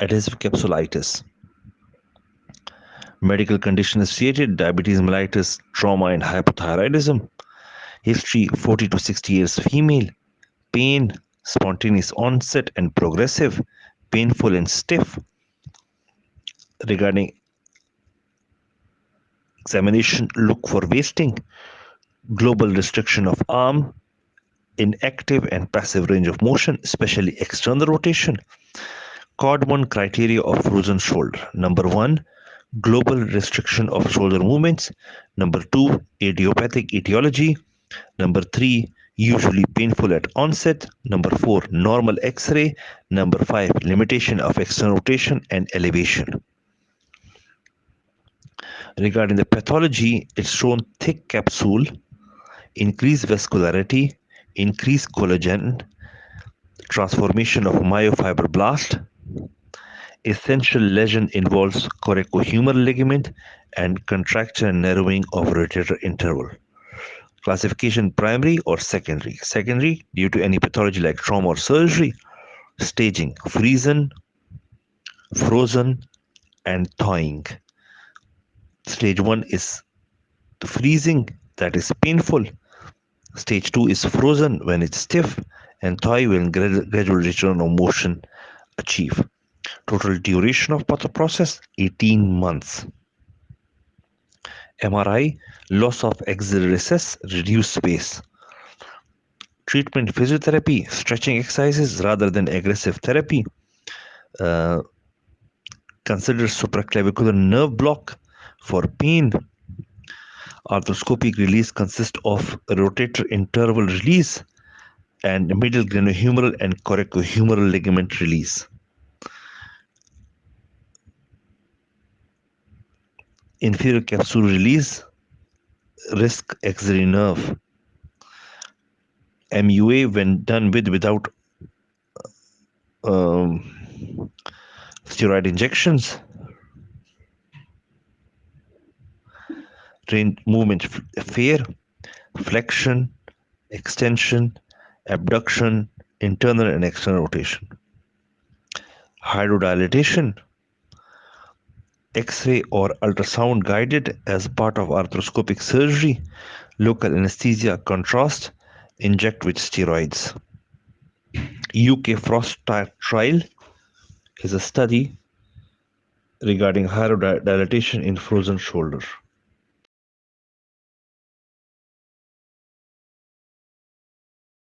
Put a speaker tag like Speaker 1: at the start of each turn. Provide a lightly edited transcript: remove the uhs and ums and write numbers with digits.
Speaker 1: Adhesive capsulitis. Medical condition associated: diabetes mellitus, trauma, and hypothyroidism. History: 40 to 60 years, female. Pain: spontaneous onset and progressive, painful and stiff. Regarding examination, look for wasting, global restriction of arm, inactive and passive range of motion, especially external rotation. Cod1 criteria of frozen shoulder: number 1, global restriction of shoulder movements; number 2, idiopathic etiology; number 3, usually painful at onset; number 4, normal X-ray; number 5, limitation of external rotation and elevation. Regarding the pathology, it's shown thick capsule, increased vascularity, increased collagen, transformation of myofibroblast. Essential lesion involves coracohumeral ligament and contracture and narrowing of rotator interval. Classification: primary or secondary. Secondary due to any pathology like trauma or surgery. Staging: frozen, and thawing. Stage 1 is freezing, that is painful. Stage 2 is frozen, when it's stiff, and thaw when gradual return of motion achieve. Total duration of process: 18 months. MRI: loss of axillary recess, reduced space. Treatment: physiotherapy, stretching exercises rather than aggressive therapy. Consider supraclavicular nerve block for pain. Arthroscopic release consists of rotator interval release and middle glenohumeral and coracohumeral ligament release. Inferior capsule release, risk axillary nerve. MUA when done without steroid injections. Range movement: fair, flexion, extension, abduction, internal and external rotation. Hydrodilatation: X-ray or ultrasound guided as part of arthroscopic surgery. Local anesthesia, contrast, inject with steroids. UK Frost trial is a study regarding hydrodilatation in frozen shoulder.